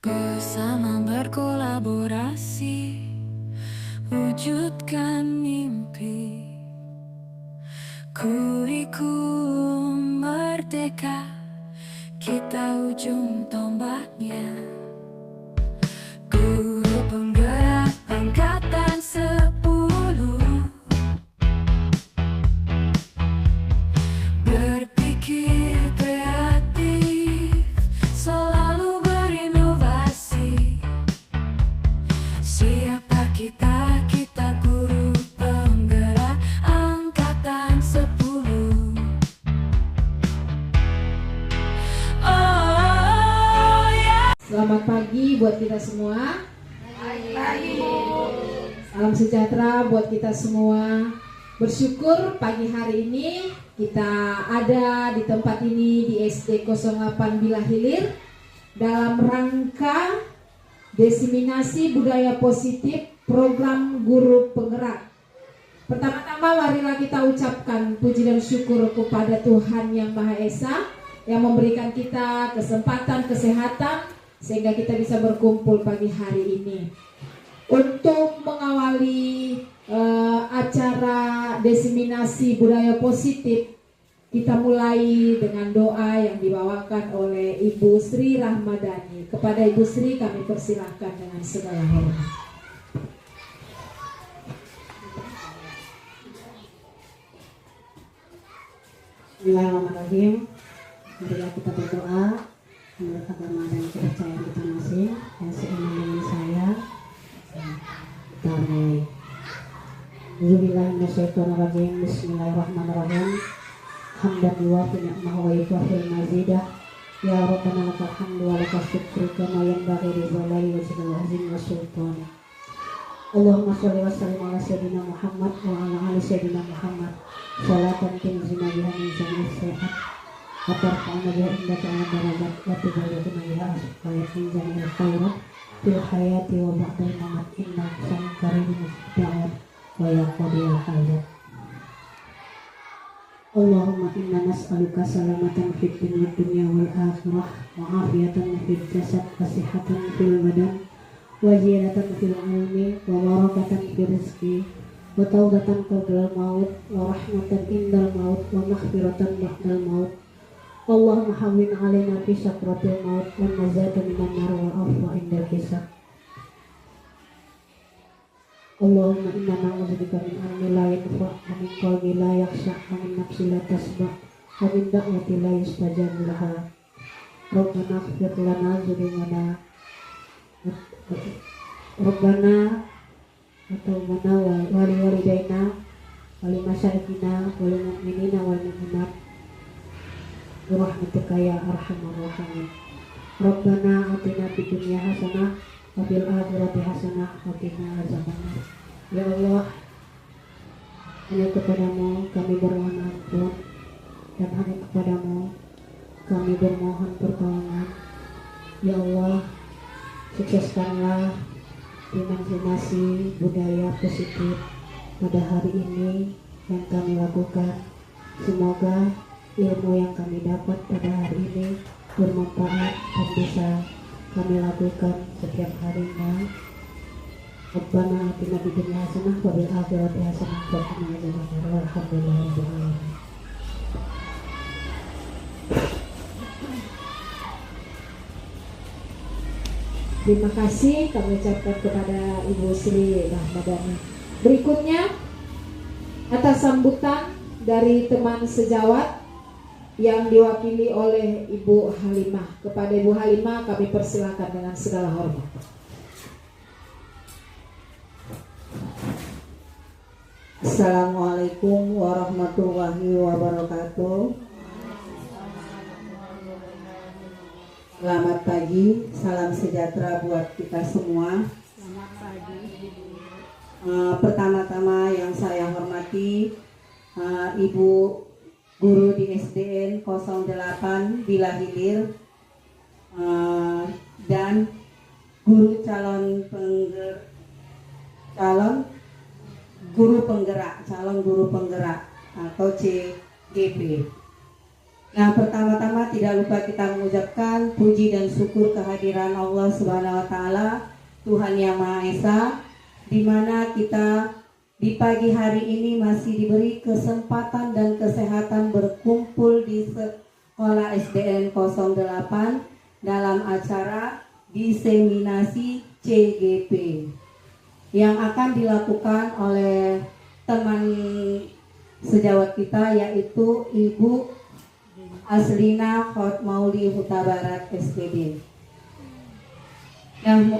Bersama berkolaborasi, wujudkan mimpi. Kurikulum merdeka, kita ujung tombaknya. Guru penggerak angkatan 10, berpikir kreatif, selalu berinovasi. Siapa kita? Kita guru penggerak angkatan 10. Oh yeah. Selamat pagi buat kita semua. Pagi. Salam sejahtera buat kita semua. Bersyukur pagi hari ini kita ada di tempat ini di SD 08 Bila Hilir dalam rangka diseminasi budaya positif program guru penggerak. Pertama-tama marilah kita ucapkan puji dan syukur kepada Tuhan Yang Maha Esa yang memberikan kita kesempatan kesehatan sehingga kita bisa berkumpul pagi hari ini. Untuk mengawali acara diseminasi budaya positif, kita mulai dengan doa yang dibawakan oleh Ibu Sri Rahmadani. Kepada Ibu Sri kami persilahkan dengan segala hormat. Bismillahirrahmanirrahim. Marilah kita berdoa menurut agama dan kepercayaan kita masing yang seiman dengan saya. Kita mulai. Bismillahirrahmanirrahim. Bismillahirrahmanirrahim. Hamdan wa ni'mah wa yuwafil mazidah. Ya Rabbana lakal hamdu wa lakal syukru kama yanbaghi li jalali wajhika wa azimi wa sultani. Allahumma sholli wa sallim ala sayyidina Muhammad wa ala ali sayyidina Muhammad. Salatan tunzina biha min jami'i sayyi'at wa tarfa'una biha indaka ala darajat wa tubayyana biha asfayat min jami'il khairat fil hayati wa ba'dal mamat innaka samikun karimun musta'ad wa yaqdiyal hajat. Allahumma inna nas'aluka salamatan fid dunya wal akhirah wa afiyatan fil jasad wa sihhatan fil badan wa ziyadatan fil ilmi wa barakatan fil rizqi wa taubatan qabla maut wa rahmatan indal maut wa maghfiratan ba'dal maut. Allahumma hawwin 'alaina fi sakratil maut wa najata minan nar wa afwa indal hisab. Allahumma inna na'udzubika min ilmin la yanfa' wa min qalbin la yakhsha' wa min nafsin la tasba' wa min da'watin la yustajabu laha. Rabbana ighfir lana dzunubana Rabbana atawbana wa li walidaina wa li masyayikhina wa lil mu'minina wal mu'minat bi rahmatika ya arhamar rahimin. Rabbana atina fid dunya hasanah wa fil akhirati hasanah wa qina azabannar. Ya Allah, hanya kepadamu kami bermohon ampun dan hanya kepadamu kami bermohon pertolongan. Ya Allah, sukseskanlah dimensi budaya positif pada hari ini yang kami lakukan. Semoga ilmu yang kami dapat pada hari ini bermanfaat dan bisa kami lakukan setiap harinya. Rabbana atina fid dunya hasanah wa fil akhirati hasanah wa qina adzabannar. Walhamdulillahirabbil alamin. Terima kasih kami ucapkan kepada Ibu Sri Rahmadani. Berikutnya atas sambutan dari teman sejawat yang diwakili oleh Ibu Halimah. Kepada Ibu Halimah kami persilakan dengan segala hormat. Assalamualaikum warahmatullahi wabarakatuh. Selamat pagi, salam sejahtera buat kita semua. Selamat pagi. Pertama-tama yang saya hormati Ibu Guru di SDN 08 Bila Hilir dan Guru calon guru penggerak atau CGP. Nah, pertama-tama tidak tidak lupa kita mengucapkan puji dan syukur kehadiran Allah Subhanahu wa taala, Tuhan yang Maha Esa, di mana kita di pagi hari ini masih diberi kesempatan dan kesehatan berkumpul di Sekolah SDN 08 dalam acara diseminasi CGP yang akan dilakukan oleh teman sejawat kita, yaitu Ibu Aslina Hotmauli Huta Barat SPD. Nah,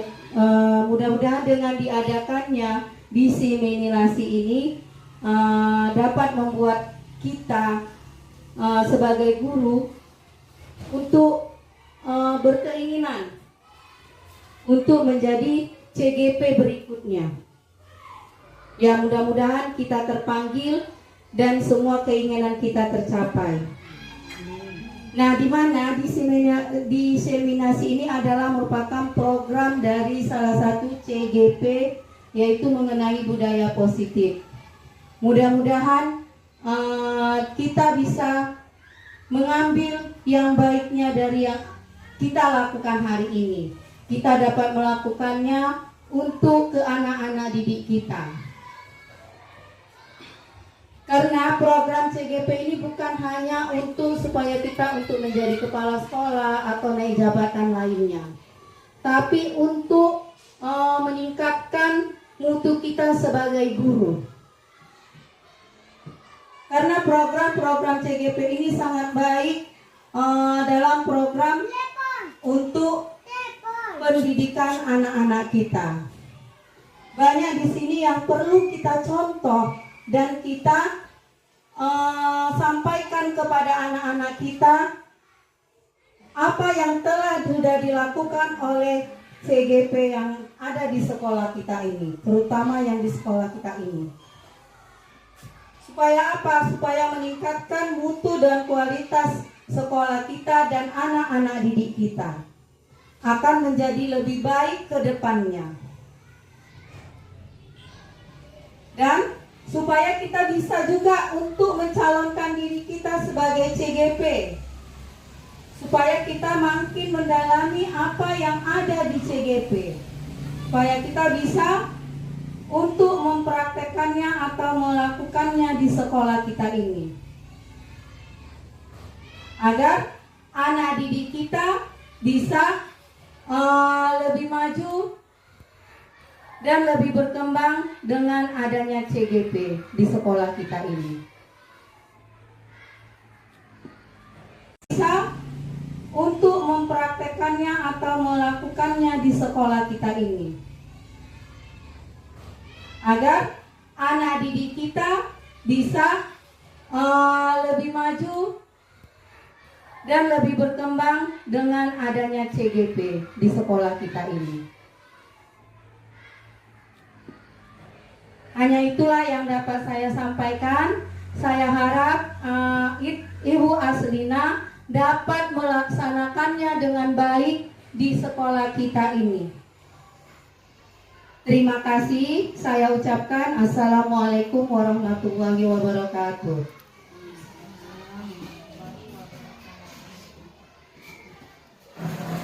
mudah-mudahan dengan diadakannya diseminasi ini dapat membuat kita sebagai guru untuk berkeinginan untuk menjadi CGP berikutnya. Ya, mudah-mudahan kita terpanggil dan semua keinginan kita tercapai. Nah, di mana diseminasi ini adalah merupakan program dari salah satu CGP, yaitu mengenai budaya positif. Mudah-mudahan kita bisa mengambil yang baiknya dari yang kita lakukan hari ini. Kita dapat melakukannya untuk ke anak-anak didik kita. Karena program CGP ini bukan hanya untuk supaya kita untuk menjadi kepala sekolah atau naik jabatan lainnya, tapi untuk meningkatkan mutu kita sebagai guru. Karena program-program CGP ini sangat baik dalam program untuk pendidikan anak-anak kita. Banyak di sini yang perlu kita contoh dan kita sampaikan kepada anak-anak kita apa yang telah sudah dilakukan oleh CGP yang ada di sekolah kita ini, terutama yang di sekolah kita ini. Supaya apa? Supaya meningkatkan mutu dan kualitas sekolah kita dan anak-anak didik kita akan menjadi lebih baik ke depannya. Dan supaya kita bisa juga untuk mencalonkan diri kita sebagai CGP, supaya kita makin mendalami apa yang ada di CGP, supaya kita bisa untuk mempraktekannya atau melakukannya di sekolah kita ini, agar anak didik kita bisa lebih maju dan lebih berkembang dengan adanya CGP di sekolah kita ini. Bisa untuk mempraktekannya atau melakukannya di sekolah kita ini, agar anak didik kita bisa lebih maju dan lebih berkembang dengan adanya CGP di sekolah kita ini. Hanya itulah yang dapat saya sampaikan. Saya harap Ibu Aslina dapat melaksanakannya dengan baik di sekolah kita ini. Terima kasih. Saya ucapkan Assalamualaikum warahmatullahi wabarakatuh.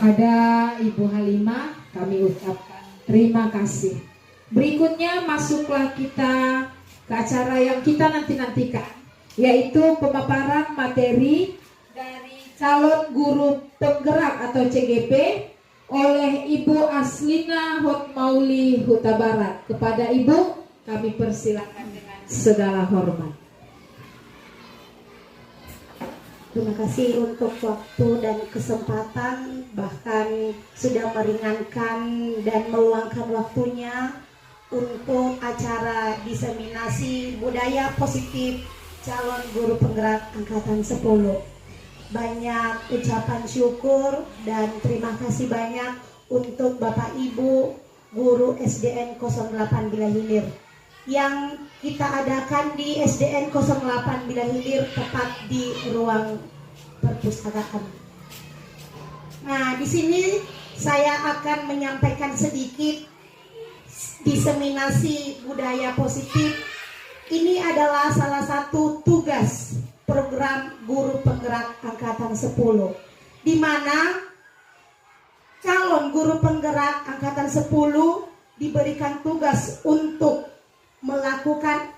Pada Ibu Halimah kami ucapkan terima kasih. Berikutnya masuklah kita ke acara yang kita nanti-nantikan, yaitu pemaparan materi dari calon guru penggerak atau CGP oleh Ibu Aslina Hotmauli Huta Barat. Kepada Ibu kami persilakan dengan segala hormat. Terima kasih untuk waktu dan kesempatan, bahkan sudah meringankan dan meluangkan waktunya untuk acara diseminasi budaya positif calon guru penggerak angkatan 10. Banyak ucapan syukur dan terima kasih banyak untuk Bapak Ibu guru SDN 08 Bila Hilir yang kita adakan di SDN 08 Bila Hilir, tepat di ruang perpustakaan. Nah, di sini saya akan menyampaikan sedikit diseminasi budaya positif. Ini adalah salah satu tugas program guru penggerak angkatan 10 di mana calon guru penggerak angkatan 10 diberikan tugas untuk melakukan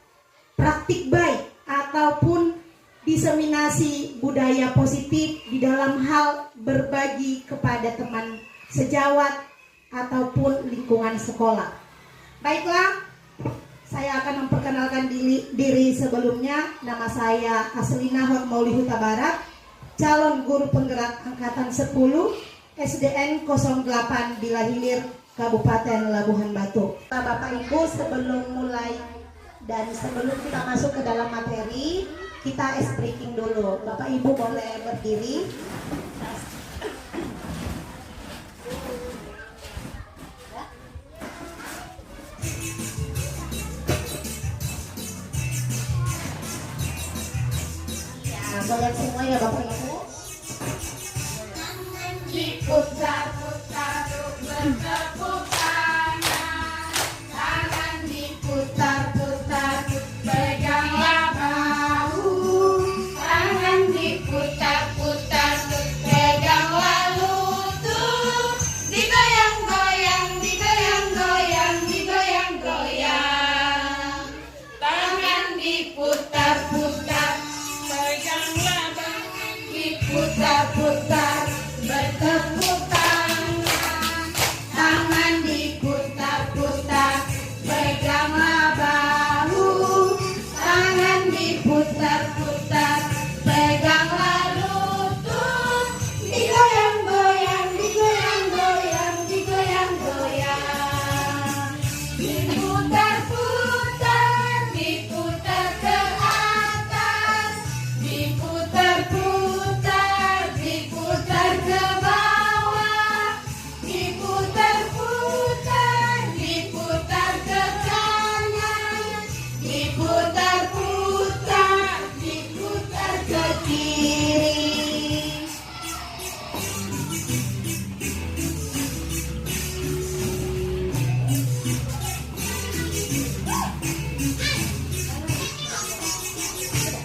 praktik baik ataupun diseminasi budaya positif di dalam hal berbagi kepada teman sejawat ataupun lingkungan sekolah. Baiklah, saya akan memperkenalkan diri sebelumnya. Nama saya Aslina Hormauli Huta Barat, calon guru penggerak angkatan 10 SDN 08 Bila Hilir, Kabupaten Labuhan Batu. Bapak Ibu, sebelum mulai dan sebelum kita masuk ke dalam materi, kita ice breaking dulu. Bapak Ibu boleh berdiri. Ya, goyang semua ya Bapak Ibu. Diputar-putar bertepuk tangan, tangan diputar-putar, peganglah bahu, tangan diputar-putar, peganglah lutut, digoyang-goyang, digoyang-goyang, digoyang-goyang, tangan diputar-putar, peganglah bahu, diputar-putar, bertepuk tangan, tangan diputar-putar, peganglah bahu, tangan diputar-putar, peganglah lutut, digoyang-goyang, digoyang-goyang, digoyang-goyang, diputar-putar, diputar ke atas, diputar-putar, diputar ke bawah, diputar-putar, diputar ke kanan, diputar-putar, diputar ke kiri.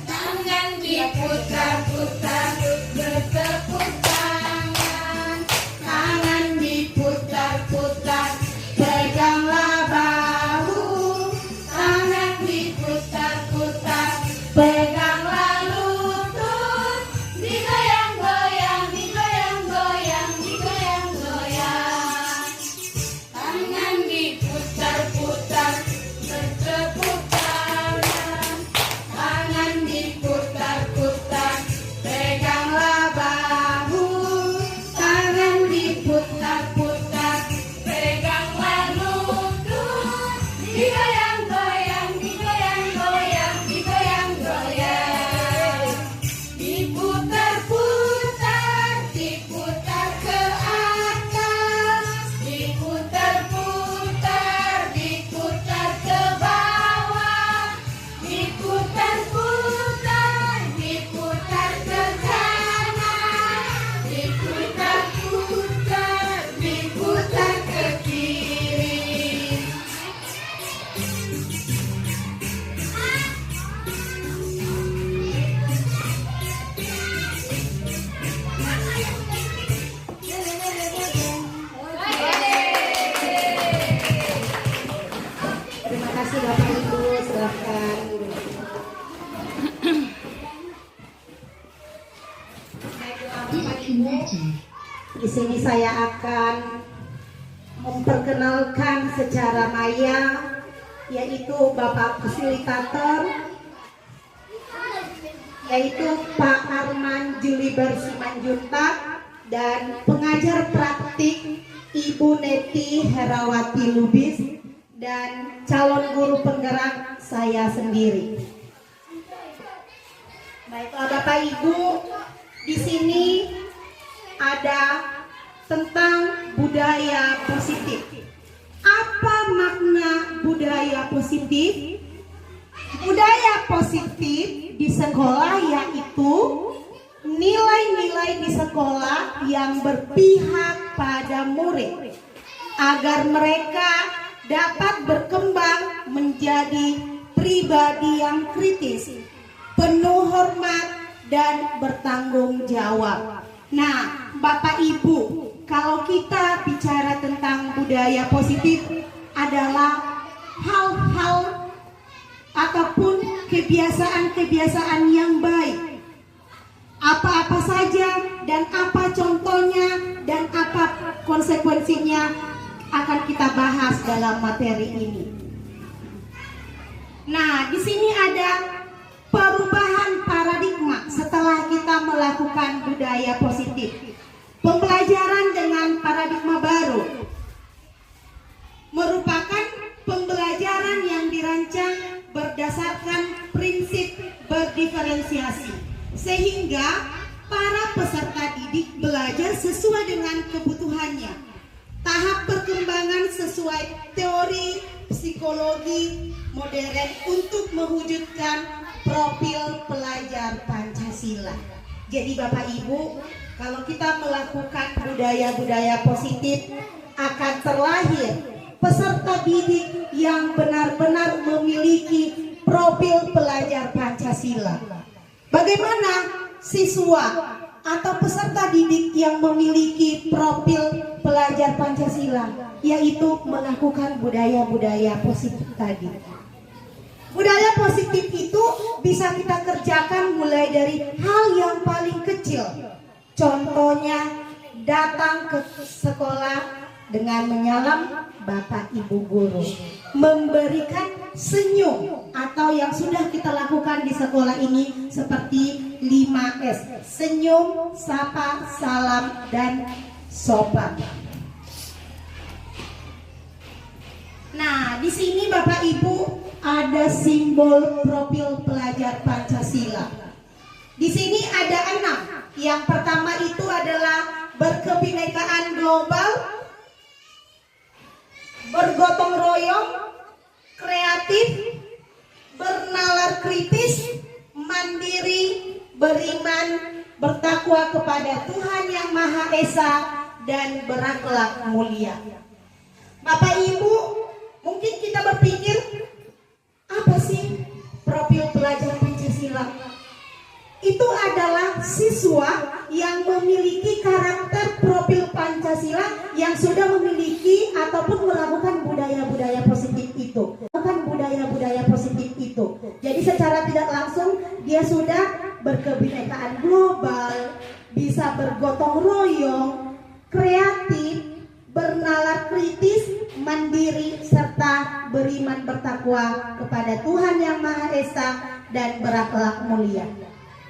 Tangan diputar-putar, bertepuk tangan, tangan diputar-putar, peganglah bahu, tangan diputar-putar, peganglah lutut, digoyang-goyang, digoyang-goyang, digoyang-goyang, tangan diputar-putar, bertepuk tangan, tangan diputar-putar, peganglah bahu, tangan diputar-putar, peganglah lutut, digoyang-goyang, digoyang-goyang, digoyang-goyang, diputar-putar, diputar ke atas, diputar-putar, diputar ke bawah, diputar-putar, diputar ke kanan, diputar-putar, diputar ke kiri. Terima kasih Bapak Ibu, silakan. Bapak Ibu, di sini saya akan memperkenalkan secara maya, yaitu Bapak Fasilitator, yaitu Pak Arman Juliber Simanjuntak, dan pengajar praktik Ibu Neti Herawati Lubis, dan calon guru penggerak saya sendiri. Baiklah Bapak Ibu, di sini ada tentang budaya positif. Apa makna budaya positif? Budaya positif di sekolah yaitu nilai-nilai di sekolah yang berpihak pada murid agar mereka dapat berkembang menjadi pribadi yang kritis, penuh hormat dan bertanggung jawab. Nah, Bapak Ibu, kalau kita bicara tentang budaya positif adalah hal-hal ataupun kebiasaan-kebiasaan yang baik. Apa-apa saja dan apa contohnya dan apa konsekuensinya akan kita bahas dalam materi ini. Nah, di sini ada perubahan paradigma setelah kita melakukan budaya positif. Pembelajaran dengan paradigma baru merupakan pembelajaran yang dirancang berdasarkan prinsip berdiferensiasi, sehingga para peserta didik belajar sesuai dengan kebutuhannya. Tahap perkembangan sesuai teori psikologi modern untuk mewujudkan profil pelajar Pancasila. Jadi Bapak Ibu, kalau kita melakukan budaya-budaya positif akan terlahir peserta didik yang benar-benar memiliki profil pelajar Pancasila. Bagaimana siswa atau peserta didik yang memiliki profil pelajar Pancasila, yaitu melakukan budaya-budaya positif tadi. Budaya positif itu bisa kita kerjakan mulai dari hal yang paling kecil. Contohnya datang ke sekolah dengan menyalam Bapak Ibu guru, memberikan senyum atau yang sudah kita lakukan di sekolah ini seperti 5S: senyum, sapa, salam, dan sopan. Nah, di sini Bapak Ibu ada simbol profil pelajar Pancasila. Di sini ada 6. Yang pertama itu adalah berkebinekaan global, bergotong royong, kreatif, bernalar kritis, mandiri, beriman, bertakwa kepada Tuhan Yang Maha Esa, dan berakhlak mulia. Bapak Ibu, mungkin kita berpikir, apa sih profil pelajar Pancasila? Itu adalah siswa yang memiliki karakter profil Pancasila yang sudah memiliki ataupun melakukan budaya-budaya positif itu. Jadi secara tidak langsung dia sudah berkebinekaan global, bisa bergotong royong, kreatif, bernalar kritis, mandiri, serta beriman bertakwa kepada Tuhan Yang Maha Esa dan berakhlak mulia.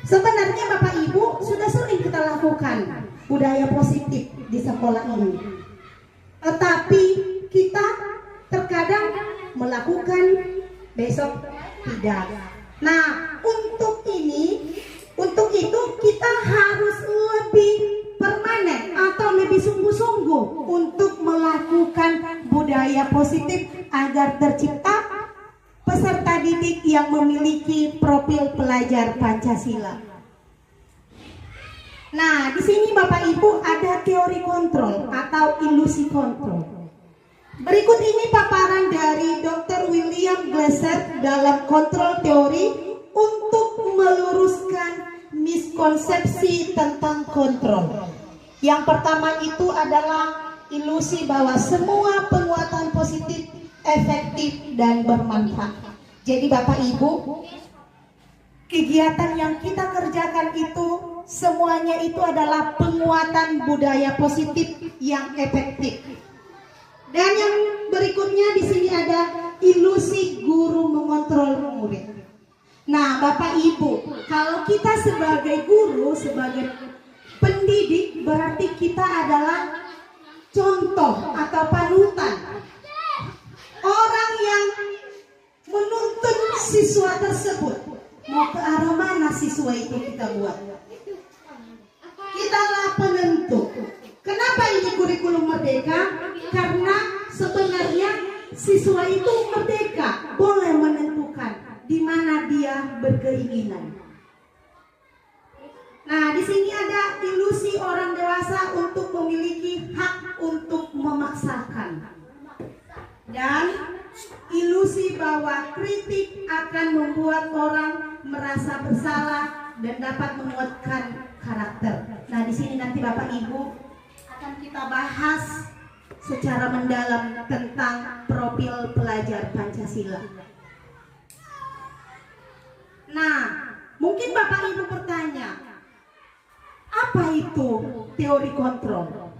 Sebenarnya Bapak Ibu sudah sering kita lakukan budaya positif di sekolah ini, tetapi kita terkadang melakukan, besok tidak. Nah, untuk itu kita harus lebih permanen atau lebih sungguh-sungguh untuk melakukan budaya positif agar tercipta peserta didik yang memiliki profil pelajar Pancasila. Nah, di sini Bapak Ibu ada teori kontrol atau ilusi kontrol. Berikut ini paparan dari Dr. William Glasser dalam kontrol teori untuk meluruskan miskonsepsi tentang kontrol. Yang pertama itu adalah ilusi bahwa semua penguatan positif efektif dan bermanfaat. Jadi Bapak Ibu, kegiatan yang kita kerjakan itu semuanya itu adalah penguatan budaya positif yang efektif. Dan yang berikutnya di sini ada ilusi guru mengontrol murid. Nah, Bapak Ibu, kalau kita sebagai guru, sebagai pendidik, berarti kita adalah contoh atau panutan. Orang yang menuntun siswa tersebut, mau ke arah mana siswa itu kita buat. Kitalah penentu. Kenapa ini kurikulum merdeka? Karena sebenarnya siswa itu merdeka, boleh menentukan di mana dia berkeinginan. Nah, di sini ada ilusi orang dewasa untuk memiliki hak untuk memaksakan. Dan ilusi bahwa kritik akan membuat orang merasa bersalah dan dapat menguatkan karakter. Nah, di sini nanti Bapak Ibu akan kita bahas secara mendalam tentang profil pelajar Pancasila. Nah, mungkin Bapak Ibu bertanya, apa itu teori kontrol?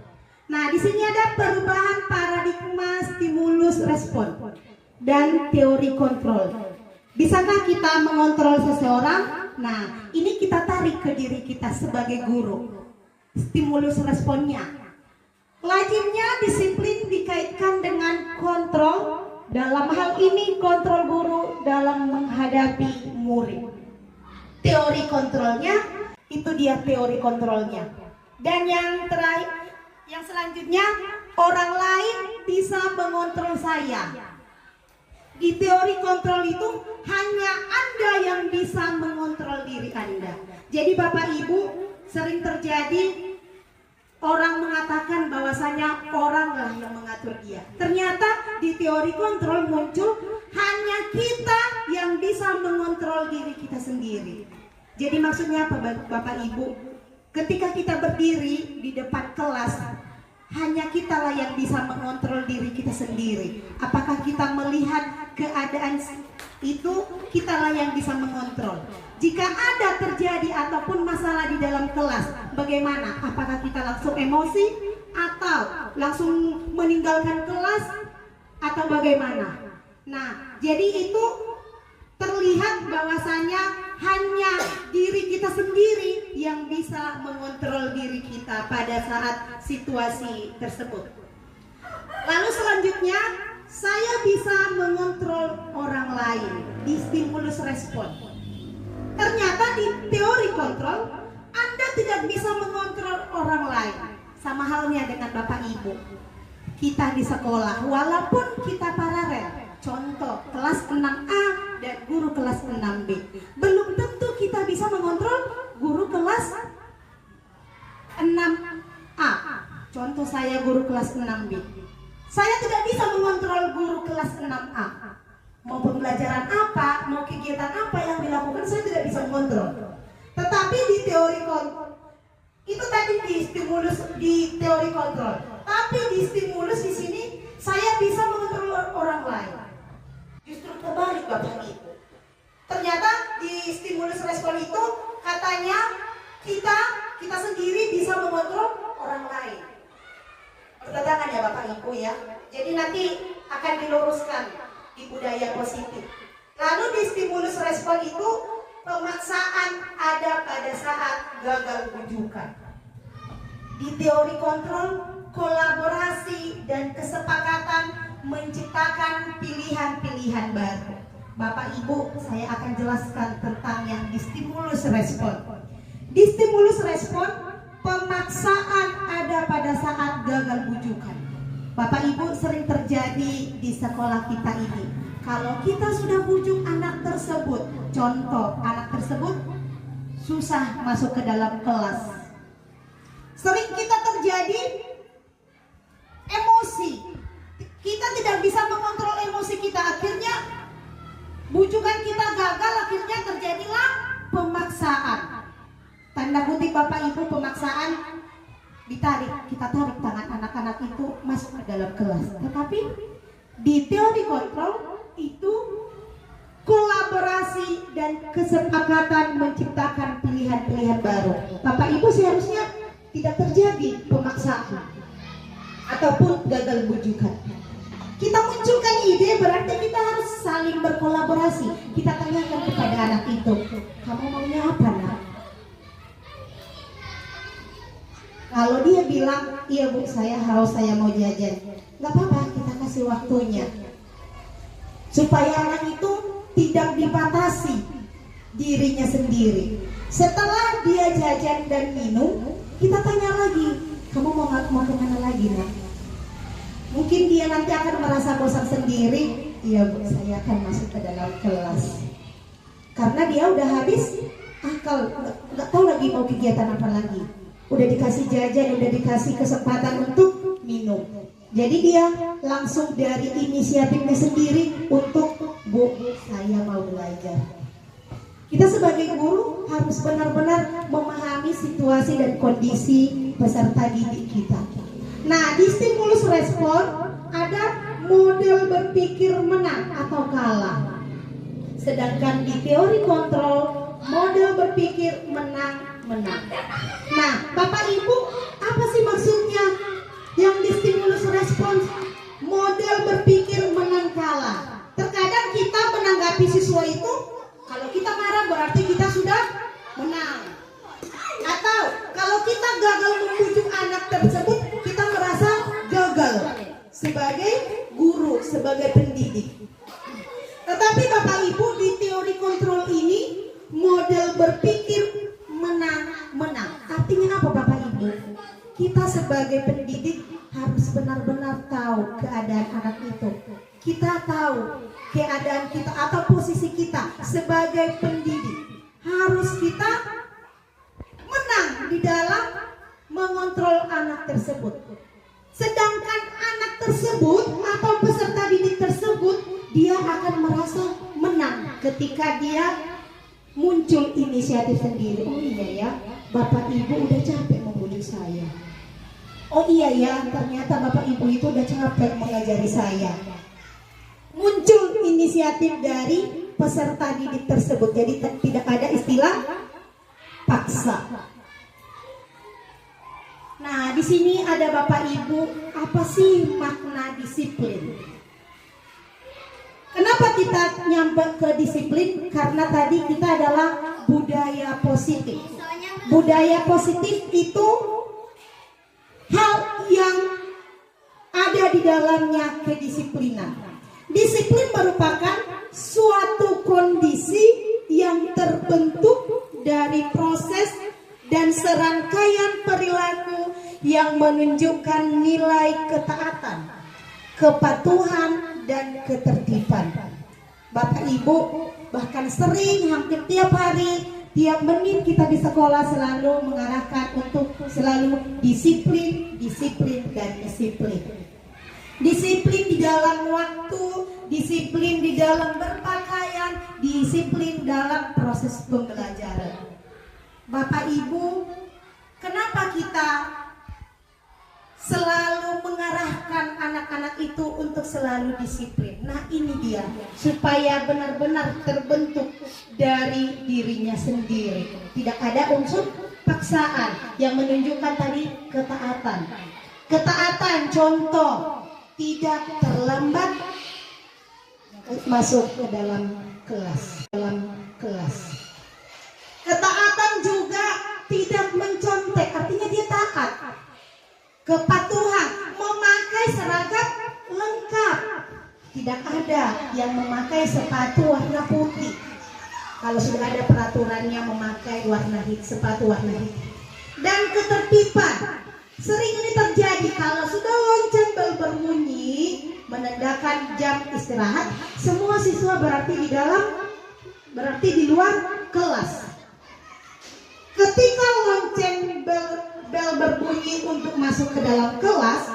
Nah, di sini ada perubahan paradigma stimulus respon dan teori kontrol. Bisakah kita mengontrol seseorang? Nah, ini kita tarik ke diri kita sebagai guru. Stimulus responnya. Lazimnya disiplin dikaitkan dengan kontrol. Dalam hal ini kontrol guru dalam menghadapi murid. Teori kontrolnya, itu dia teori kontrolnya. Dan yang terakhir, yang selanjutnya, orang lain bisa mengontrol saya. Di teori kontrol itu hanya Anda yang bisa mengontrol diri Anda. Jadi Bapak Ibu, sering terjadi orang mengatakan bahwasanya oranglah yang mengatur dia. Ternyata di teori kontrol muncul hanya kita yang bisa mengontrol diri kita sendiri. Jadi maksudnya apa Bapak Ibu? Ketika kita berdiri di depan kelas, hanya kitalah yang bisa mengontrol diri kita sendiri. Apakah kita melihat keadaan itu, kitalah yang bisa mengontrol. Jika ada terjadi ataupun masalah di dalam kelas, bagaimana? Apakah kita langsung emosi atau langsung meninggalkan kelas atau bagaimana? Nah, jadi itu terlihat bahwasanya hanya diri kita sendiri yang bisa mengontrol diri kita pada saat situasi tersebut. Lalu selanjutnya, saya bisa mengontrol orang lain di stimulus respon. Ternyata di teori kontrol, Anda tidak bisa mengontrol orang lain. Sama halnya dengan Bapak Ibu. Kita di sekolah, walaupun kita paralel. Contoh, kelas 6A dan guru kelas 6B. Belum tentu kita bisa mengontrol guru kelas 6A. Contoh saya guru kelas 6B. Saya tidak bisa mengontrol guru kelas 6A. Mau pembelajaran apa, mau kegiatan apa yang dilakukan, saya tidak bisa mengontrol. Tetapi di teori kontrol, itu tadi di stimulus di teori kontrol. Tapi di stimulus di sini saya bisa mengontrol orang lain. Justru terbalik Bapak Ibu. Ternyata di stimulus respon itu katanya kita sendiri bisa mengontrol orang lain. Perdagangan ya Bapak Ibu ya. Jadi nanti akan diluruskan di budaya positif. Lalu di stimulus respon itu pemaksaan ada pada saat gagal rujukan. Di teori kontrol, kolaborasi dan kesepakatan menciptakan pilihan-pilihan baru. Bapak Ibu, saya akan jelaskan tentang yang di stimulus respon. Di stimulus respon, pemaksaan ada pada saat gagal rujukan. Bapak Ibu, sering terjadi di sekolah kita ini. Kalau kita sudah bujuk anak tersebut, contoh anak tersebut susah masuk ke dalam kelas. Sering kita terjadi emosi. Kita tidak bisa mengontrol emosi kita. Akhirnya bujukan kita gagal, akhirnya terjadilah pemaksaan. Tanda kutip Bapak Ibu, pemaksaan ditarik. Kita tarik tangan anak-anak itu masuk ke dalam kelas. Tetapi di teori kontrol itu kolaborasi dan kesepakatan menciptakan pilihan-pilihan baru. Bapak Ibu seharusnya tidak terjadi pemaksaan ataupun gagal bujukan. Kita munculkan ide, berarti kita harus saling berkolaborasi. Kita tanyakan kepada anak itu, kamu maunya apa nak? Kalau dia bilang, iya bu saya haus, saya mau jajan, nggak apa-apa, kita kasih waktunya. Supaya anak itu tidak dibatasi dirinya sendiri. Setelah dia jajan dan minum, kita tanya lagi, kamu mau kemana lagi nak? Mungkin dia nanti akan merasa bosan sendiri. Iya bu, saya akan masuk ke dalam kelas. Karena dia udah habis akal, nggak tahu lagi mau kegiatan apa lagi. Udah dikasih jajan, udah dikasih kesempatan untuk minum. Jadi dia langsung dari inisiatifnya sendiri untuk bu, saya mau belajar. Kita sebagai guru harus benar-benar memahami situasi dan kondisi peserta didik kita. Nah, di stimulus respon ada model berpikir menang atau kalah. Sedangkan di teori kontrol, model berpikir menang-menang. Nah, Bapak Ibu, apa sih maksudnya yang di stimulus respon? Model berpikir menang kalah. Terkadang kita menanggapi siswa itu, kalau kita marah berarti kita sudah menang. Atau kalau kita gagal membujuk anak tersebut, kita merasa gagal sebagai guru, sebagai pendidik. Tetapi Bapak Ibu, di teori kontrol ini model berpikir menang-menang. Artinya apa Bapak Ibu? Kita sebagai pendidik harus benar-benar tahu keadaan anak itu. Kita tahu keadaan kita atau posisi kita sebagai pendidik. Harus kita menang di dalam mengontrol anak tersebut. Sedangkan anak tersebut atau peserta didik tersebut, dia akan merasa menang ketika dia muncul inisiatif sendiri. Oh iya ya, Bapak Ibu udah capek membujuk saya. Oh iya ya, ternyata Bapak Ibu itu udah capek mengajari saya. Muncul inisiatif dari peserta didik tersebut. Jadi tidak ada istilah paksa. Nah, di sini ada Bapak Ibu, apa sih makna disiplin? Kenapa kita nyampe ke disiplin? Karena tadi kita adalah budaya positif. Budaya positif itu hal yang ada di dalamnya kedisiplinan. Disiplin merupakan suatu kondisi yang terbentuk dari proses dan serangkaian perilaku yang menunjukkan nilai ketaatan, kepatuhan, dan ketertiban. Bapak Ibu bahkan sering hampir tiap hari, tiap menit kita di sekolah selalu mengarahkan untuk selalu disiplin, disiplin, dan disiplin. Disiplin di dalam waktu, disiplin di dalam berpakaian, disiplin dalam proses pembelajaran. Bapak Ibu, kenapa kita selalu mengarahkan anak-anak itu untuk selalu disiplin? Nah, ini dia, supaya benar-benar terbentuk dari dirinya sendiri. Tidak ada unsur paksaan yang menunjukkan tadi ketaatan. Ketaatan contoh, tidak terlambat masuk ke dalam kelas. Ketaatan juga tidak mencontek, artinya dia taat. Kepatuhan, memakai seragam lengkap. Tidak ada yang memakai sepatu warna putih. Kalau sudah ada peraturannya memakai sepatu warna hitam. Dan ketertiban. Sering ini terjadi kalau sudah lonceng bel berbunyi menandakan jam istirahat, semua siswa berarti di luar kelas. Ketika lonceng bel berbunyi untuk masuk ke dalam kelas,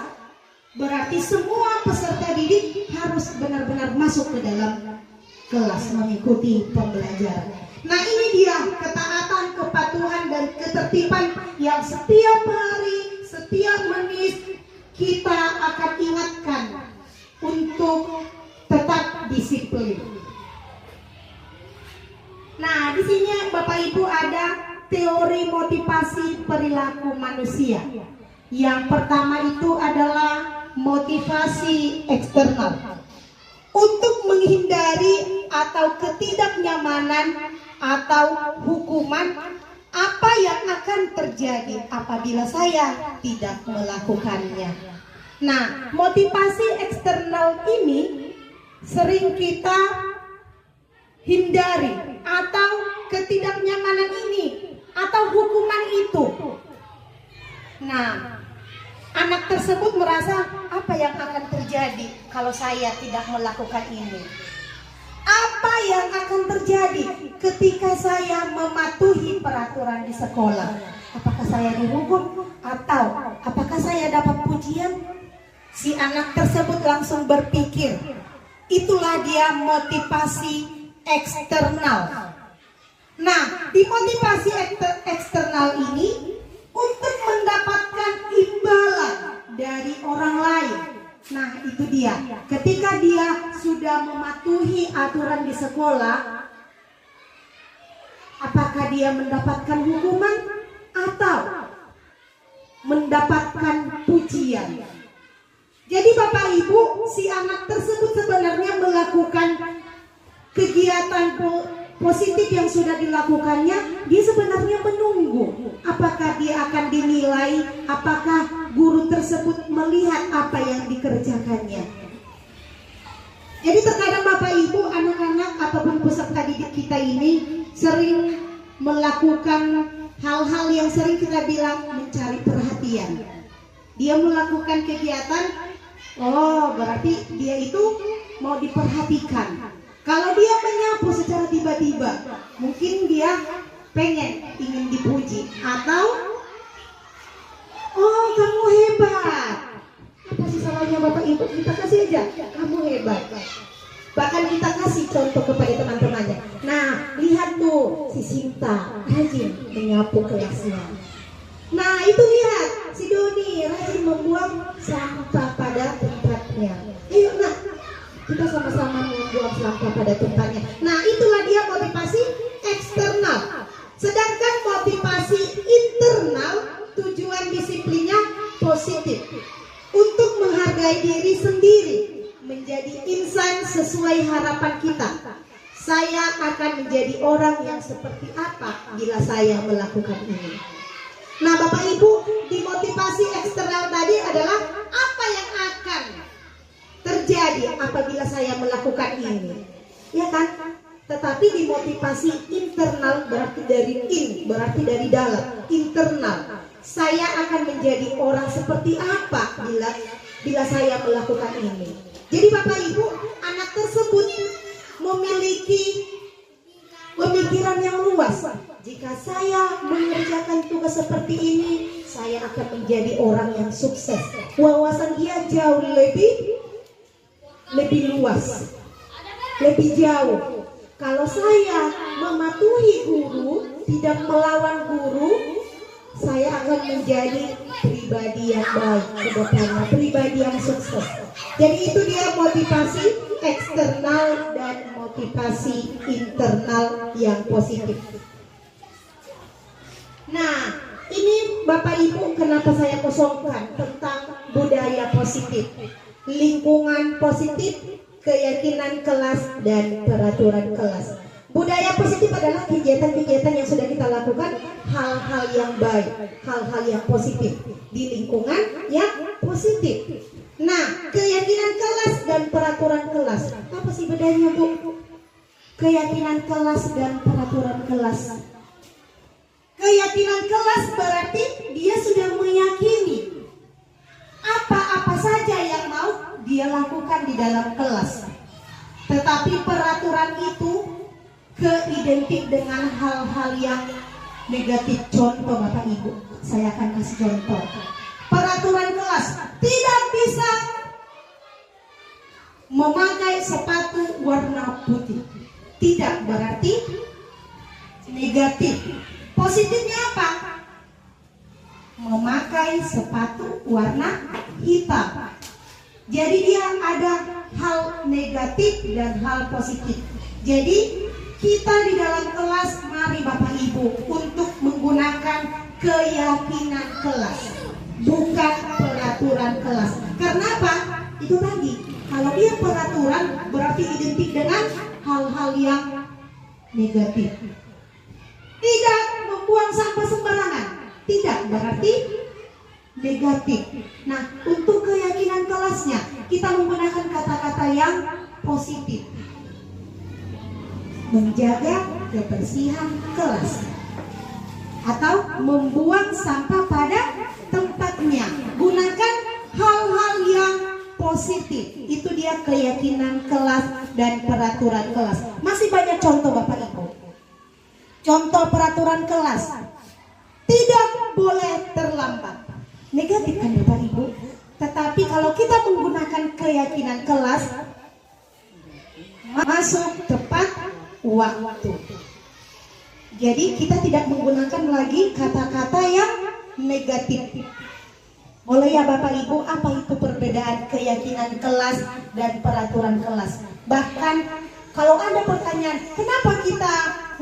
berarti semua peserta didik harus benar-benar masuk ke dalam kelas mengikuti pembelajaran. Nah, ini dia ketaatan, kepatuhan, dan ketertiban yang setiap hari, setiap menit kita akan ingatkan untuk tetap disiplin. Nah, di sini Bapak Ibu ada teori motivasi perilaku manusia. Yang pertama itu adalah motivasi eksternal. Untuk menghindari atau ketidaknyamanan atau hukuman, apa yang akan terjadi apabila saya tidak melakukannya. Nah, motivasi eksternal ini sering kita hindari, atau ketidaknyamanan ini atau hukuman itu. Nah, anak tersebut merasa apa yang akan terjadi kalau saya tidak melakukan ini? Apa yang akan terjadi ketika saya mematuhi peraturan di sekolah? Apakah saya dihukum atau apakah saya dapat pujian? Si anak tersebut langsung berpikir. Itulah dia motivasi eksternal. Nah, di motivasi eksternal ini untuk mendapatkan imbalan dari orang lain. Nah, itu dia. Ketika dia sudah mematuhi aturan di sekolah, apakah dia mendapatkan hukuman atau mendapatkan pujian? Jadi Bapak Ibu, si anak tersebut sebenarnya melakukan kegiatan positif yang sudah dilakukannya. Dia sebenarnya menunggu apakah dia akan dinilai, apakah guru tersebut melihat apa yang dikerjakannya. Jadi terkadang Bapak Ibu, anak-anak ataupun peserta didik kita ini sering melakukan hal-hal yang sering kita bilang mencari perhatian. Dia melakukan kegiatan, oh berarti dia itu mau diperhatikan. Kalau dia menyapu secara tiba-tiba, mungkin dia ingin dipuji. Atau, oh kamu hebat. Apa sih salahnya Bapak Ibu? Kita kasih aja, kamu hebat. Bahkan kita kasih contoh kepada teman-temannya. Nah, lihat tuh, si Sinta rajin menyapu kelasnya. Nah, itu lihat, si Doni rajin membuang sampah pada tempatnya. Ayo nak, kita sama-sama membuang sampah pada tempatnya. Nah, itulah dia motivasi eksternal. Sedangkan motivasi internal, tujuan disiplinnya positif. Untuk menghargai diri sendiri, menjadi insan sesuai harapan kita. Saya akan menjadi orang yang seperti apa bila saya melakukan ini. Nah Bapak Ibu, di motivasi eksternal tadi adalah apa yang akan terjadi apabila saya melakukan ini, ya kan? Tetapi di motivasi internal berarti dari dalam, internal. Saya akan menjadi orang seperti apa bila saya melakukan ini. Jadi Bapak Ibu, anak tersebut memiliki pemikiran yang luas. Jika saya mengerjakan tugas seperti ini, saya akan menjadi orang yang sukses. Wawasan dia jauh lebih luas, lebih jauh. Kalau saya mematuhi guru, tidak melawan guru, saya akan menjadi pribadi yang baik ke depannya, pribadi yang sukses. Jadi itu dia motivasi eksternal dan motivasi internal yang positif. Nah, ini Bapak Ibu kenapa saya kosongkan tentang budaya positif, lingkungan positif, keyakinan kelas dan peraturan kelas. Budaya positif adalah kegiatan-kegiatan yang sudah kita lakukan, hal-hal yang baik, hal-hal yang positif di lingkungan yang positif. Nah, keyakinan kelas dan peraturan kelas, apa sih bedanya Bu? Keyakinan kelas dan peraturan kelas. Keyakinan kelas berarti dia sudah meyakini apa-apa saja yang mau dia lakukan di dalam kelas. Tetapi peraturan itu keidentik dengan hal-hal yang negatif. Contoh Bapak Ibu, saya akan kasih contoh. Peraturan kelas tidak bisa memakai sepatu warna putih. Tidak berarti negatif. Positifnya apa? Memakai sepatu warna hitam. Jadi dia ada hal negatif dan hal positif. Jadi kita di dalam kelas, mari Bapak Ibu untuk menggunakan keyakinan kelas, bukan peraturan kelas. Karena apa? Itu tadi, kalau dia peraturan berarti identik dengan hal-hal yang negatif. Tidak membuang sampah sembarangan, tidak berarti negatif. Nah, untuk keyakinan kelasnya kita menggunakan kata-kata yang positif. Menjaga kebersihan kelas atau membuang sampah pada tempatnya. Gunakan hal-hal yang positif. Itu dia keyakinan kelas dan peraturan kelas. Masih banyak contoh Bapak Ibu. Contoh peraturan kelas. Tidak boleh terlambat. Negatif kan Bapak Ibu? Tetapi kalau kita menggunakan keyakinan kelas, masuk tepat waktu. Jadi kita tidak menggunakan lagi kata-kata yang negatif. Boleh ya Bapak Ibu, apa itu perbedaan keyakinan kelas dan peraturan kelas? Bahkan kalau ada pertanyaan, kenapa kita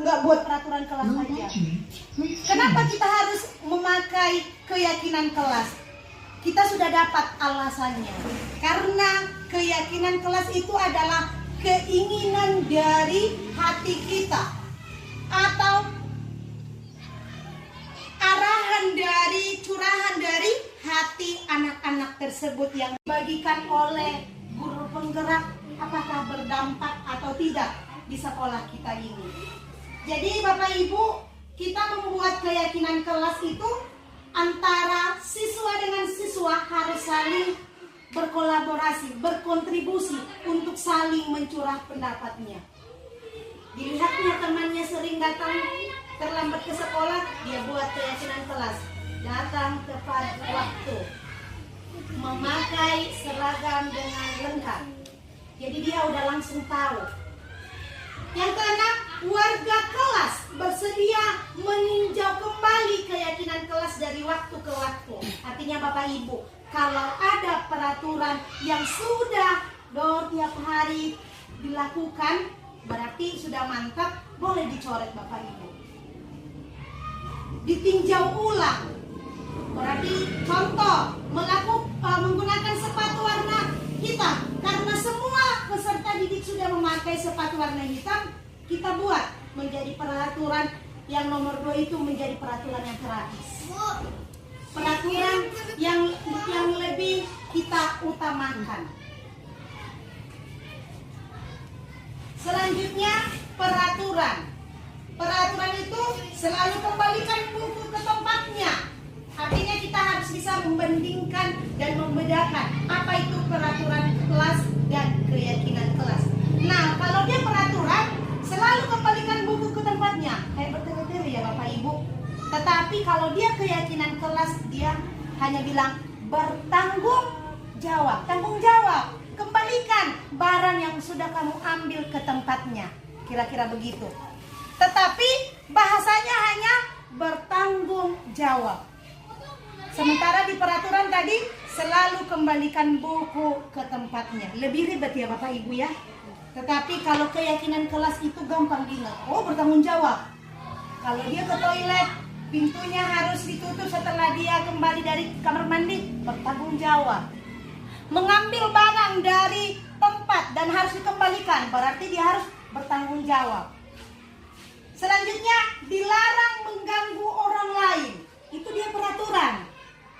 nggak buat peraturan kelas saja? Kenapa kita harus memakai keyakinan kelas? Kita sudah dapat alasannya. Karena keyakinan kelas itu adalah keinginan dari hati kita, atau arahan dari, curahan dari hati anak-anak tersebut yang dibagikan oleh guru penggerak, apakah berdampak atau tidak di sekolah kita ini. Jadi Bapak Ibu, kita membuat keyakinan kelas itu antara siswa dengan siswa harus saling berkolaborasi, berkontribusi untuk saling mencurah pendapatnya. Dilihatnya temannya sering datang terlambat ke sekolah, dia buat keyakinan kelas. Datang tepat waktu, memakai seragam dengan lengkap. Jadi dia udah langsung tahu. Yang keenam, warga kelas bersedia meninjau kembali keyakinan kelas dari waktu ke waktu. Artinya Bapak Ibu, kalau ada peraturan yang sudah tiap hari dilakukan, berarti sudah mantap, boleh dicoret Bapak Ibu. Ditinjau ulang, berarti contoh menggunakan sepatu warna hitam. Karena semua peserta didik sudah memakai sepatu warna hitam, kita buat menjadi peraturan yang nomor 2 itu menjadi peraturan yang terakhir. Peraturan yang lebih kita utamakan. Selanjutnya peraturan. Peraturan itu selalu kembalikan buku ke tempatnya. Artinya kita harus bisa membandingkan dan membedakan apa itu peraturan kelas dan keyakinan kelas. Nah, kalau dia peraturan, selalu kembalikan buku ke tempatnya. Kayak bertele-tele ya Bapak Ibu. Tetapi kalau dia keyakinan kelas, dia hanya bilang bertanggung jawab. Tanggung jawab, kembalikan barang yang sudah kamu ambil ke tempatnya. Kira-kira begitu. Tetapi bahasanya hanya bertanggung jawab. Sementara di peraturan tadi selalu kembalikan buku ke tempatnya. Lebih ribet ya Bapak Ibu ya. Tetapi kalau keyakinan kelas itu gampang diingat. Oh, bertanggung jawab. Kalau dia ke toilet, pintunya harus ditutup setelah dia kembali dari kamar mandi, bertanggung jawab. Mengambil barang dari tempat dan harus dikembalikan, berarti dia harus bertanggung jawab. Selanjutnya, dilarang mengganggu orang lain. Itu dia peraturan.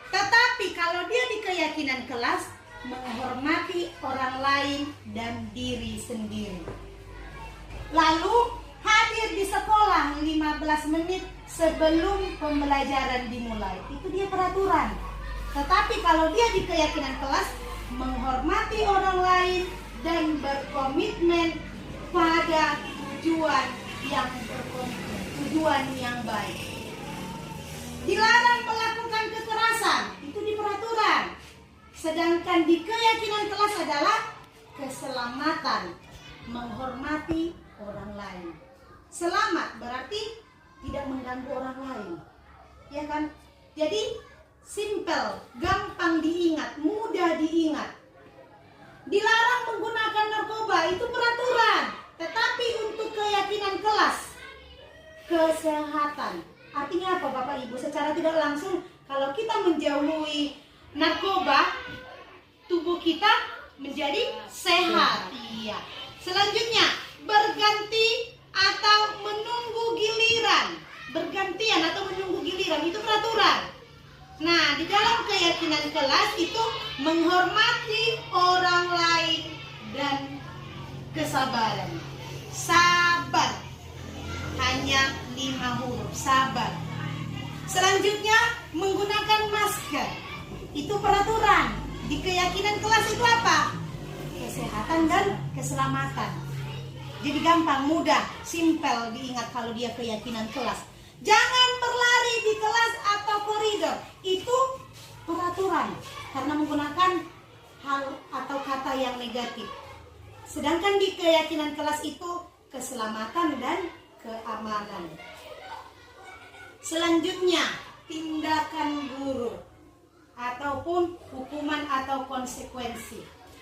Tetapi kalau dia di keyakinan kelas, menghormati orang lain dan diri sendiri. Lalu hadir di sekolah 15 menit sebelum pembelajaran dimulai. Itu dia peraturan. Tetapi kalau dia di keyakinan kelas, menghormati orang lain dan berkomitmen pada tujuan yang baik. Dilarang melakukan kekerasan, itu di peraturan. Sedangkan di keyakinan kelas adalah keselamatan, menghormati orang lain. Selamat berarti tidak mengganggu orang lain, ya kan? Jadi simple, gampang diingat, mudah diingat. Dilarang menggunakan narkoba, itu peraturan. Tetapi untuk keyakinan kelas, kesehatan. Artinya apa Bapak Ibu? Secara tidak langsung, kalau kita menjauhi narkoba, tubuh kita menjadi sehat. Iya. Selanjutnya, berganti atau menunggu giliran. Bergantian atau menunggu giliran, itu peraturan. Nah, di dalam keyakinan kelas itu menghormati orang lain dan kesabaran. Sabar. Hanya 5 huruf, sabar. Selanjutnya, menggunakan masker. Itu peraturan. Di keyakinan kelas itu apa? Kesehatan dan keselamatan. Jadi gampang, mudah, simpel diingat kalau dia keyakinan kelas. Jangan berlari di kelas atau koridor. Itu peraturan. Karena menggunakan hal atau kata yang negatif. Sedangkan di keyakinan kelas itu keselamatan dan keamanan. Selanjutnya, tindakan guru ataupun hukuman atau konsekuensi.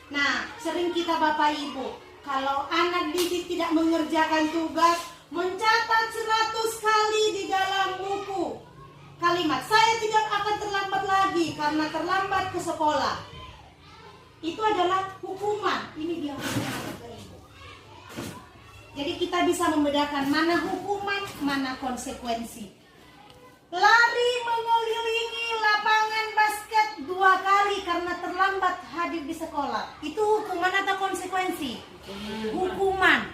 Nah, sering kita Bapak Ibu, kalau anak didik tidak mengerjakan tugas, mencatat 100 kali di dalam buku kalimat, saya tidak akan terlambat lagi karena terlambat ke sekolah. Itu adalah hukuman. Ini dia hukuman Bapak Ibu. Jadi kita bisa membedakan mana hukuman, mana konsekuensi. Lari mengelilingi lapangan basket 2 kali karena terlambat hadir di sekolah. Itu hukuman atau konsekuensi? Hukuman.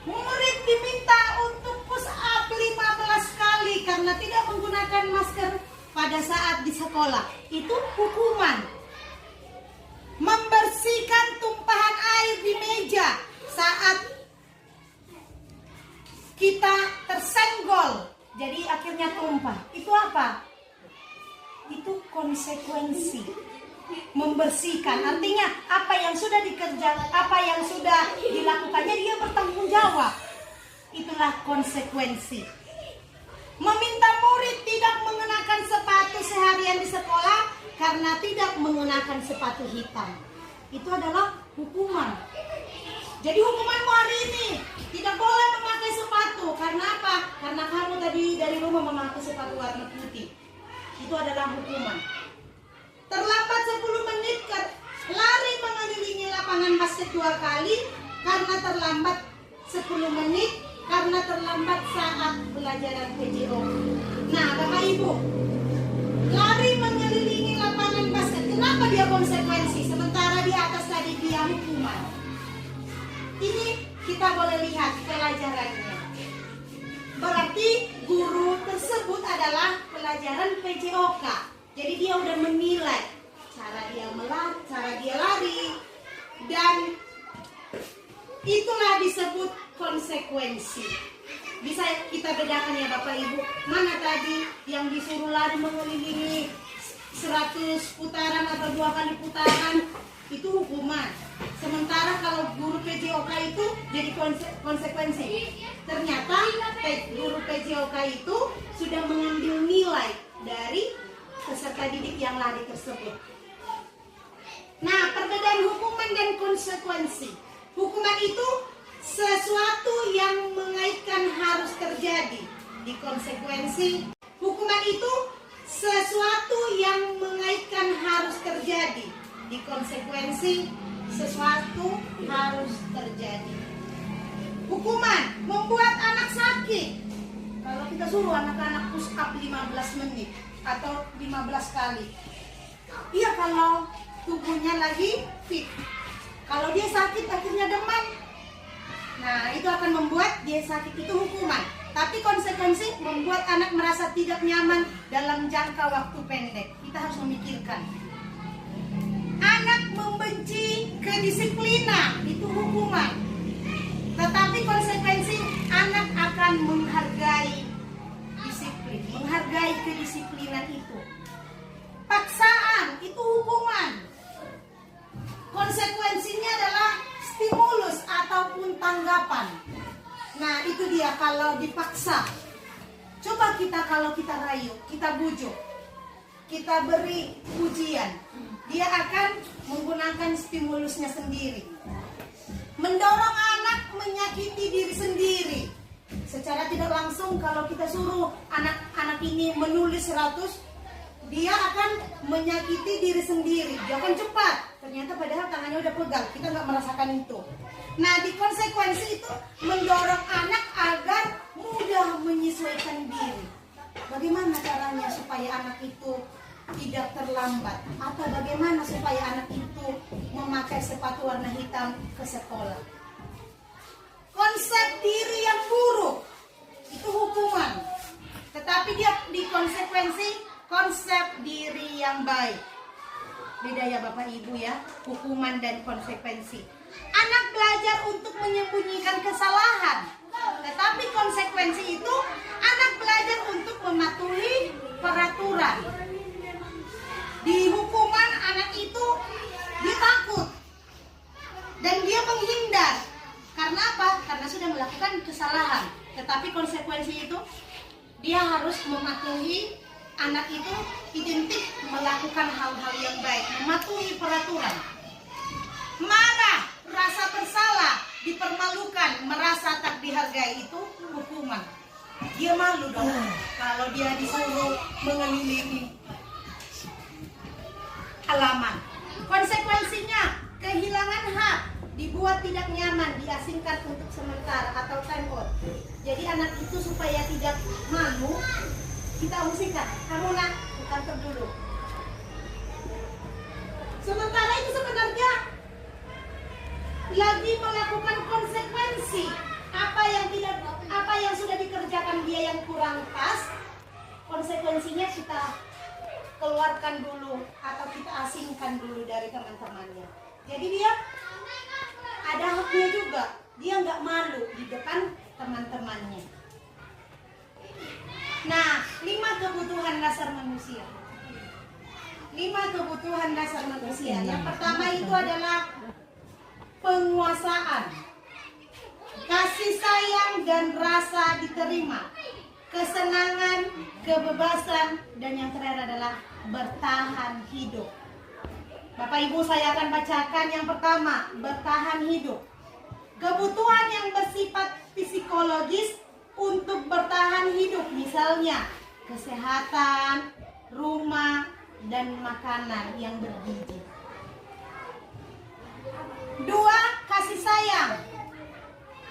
Murid diminta untuk push up 15 kali karena tidak menggunakan masker pada saat di sekolah. Itu hukuman. Membersihkan tumpahan air di meja saat kita tersenggol, jadi akhirnya tumpah. Itu apa? Itu konsekuensi. Membersihkan artinya apa yang sudah dikerjakan, apa yang sudah dilakukannya dia bertanggung jawab. Itulah konsekuensi. Meminta murid tidak mengenakan sepatu seharian di sekolah karena tidak menggunakan sepatu hitam. Itu adalah hukuman. Jadi hukumanmu hari ini tidak boleh memakai sepatu. Karena apa? Karena kamu tadi dari rumah memakai sepatu warna putih. Itu adalah hukuman. Terlambat 10 menit lari mengelilingi lapangan basket 2 kali karena terlambat 10 menit karena terlambat saat pelajaran PJO. Nah, Bapak Ibu, lari mengelilingi lapangan basket, kenapa dia konsekuensi? Sementara di atas tadi dia hukuman. Ini kita boleh lihat pelajarannya. Berarti guru tersebut adalah pelajaran PJOK. Jadi dia udah menilai cara dia lari, dan itulah disebut konsekuensi. Bisa kita bedakan ya Bapak Ibu, mana tadi yang disuruh lari mengelilingi 100 putaran atau 2 kali putaran, itu hukuman. Sementara kalau guru PJOK itu jadi konsekuensi. Ternyata guru PJOK itu sudah mengambil nilai dari peserta didik yang lari tersebut. Nah, perbedaan hukuman dan konsekuensi. Hukuman itu sesuatu yang mengaitkan harus terjadi. Di konsekuensi, hukuman itu sesuatu yang mengaitkan harus terjadi. Di konsekuensi, sesuatu harus terjadi. Hukuman membuat anak sakit. Kalau kita suruh anak-anak push up 15 menit atau 15 kali. Iya, kalau tubuhnya lagi fit. Kalau dia sakit akhirnya demam, nah itu akan membuat dia sakit, itu hukuman. Tapi konsekuensi membuat anak merasa tidak nyaman dalam jangka waktu pendek. Kita harus memikirkan. Anak membenci kedisiplinan, itu hukuman. Tetapi konsekuensi anak akan menghargai disiplin, menghargai kedisiplinan itu. Paksaan, itu hukuman. Konsekuensinya adalah stimulus ataupun tanggapan. Nah, itu dia kalau dipaksa. Coba kalau kita rayu, kita bujuk, kita beri pujian, dia akan menggunakan stimulusnya sendiri. Mendorong anak menyakiti diri sendiri. Secara tidak langsung kalau kita suruh anak-anak ini menulis 100, dia akan menyakiti diri sendiri. Dia akan cepat. Ternyata padahal tangannya udah pegang. Kita nggak merasakan itu. Nah, di konsekuensi itu mendorong anak agar mudah menyesuaikan diri. Bagaimana caranya supaya anak itu tidak terlambat? Atau bagaimana supaya anak itu memakai sepatu warna hitam ke sekolah? Konsep diri yang buruk itu hukuman. Tetapi dia di konsekuensi konsep diri yang baik. Beda ya Bapak Ibu ya, hukuman dan konsekuensi. Anak belajar untuk menyembunyikan kesalahan. Tetapi konsekuensi itu anak belajar untuk mematuhi peraturan. Di hukuman anak itu dia takut dan dia menghindar. Karena apa? Karena sudah melakukan kesalahan. Tetapi konsekuensi itu mematuhi, anak itu identik melakukan hal-hal yang baik, mematuhi peraturan. Marah, rasa bersalah, dipermalukan, merasa tak dihargai, itu hukuman. Dia malu dong kalau dia disuruh mengelilingi halaman. Konsekuensinya kehilangan hak, dibuat tidak nyaman, diasingkan untuk sementara atau time out. Jadi anak itu supaya tidak malu, kita ungsikan, kamu nak ke kantor dulu. Sementara itu sebenarnya lagi melakukan konsekuensi apa yang sudah dikerjakan dia yang kurang pas, konsekuensinya kita keluarkan dulu atau kita asingkan dulu dari teman-temannya. Jadi dia ada haknya juga, dia nggak malu di depan teman-temannya. Nah, 5 kebutuhan dasar manusia. 5 kebutuhan dasar manusia. Yang pertama itu adalah penguasaan, kasih sayang dan rasa diterima, kesenangan, kebebasan, dan yang terakhir adalah bertahan hidup. Bapak Ibu, saya akan bacakan yang pertama, bertahan hidup. Kebutuhan yang bersifat psikologis untuk bertahan hidup, misalnya kesehatan, rumah, dan makanan yang bergizi. 2. Kasih sayang.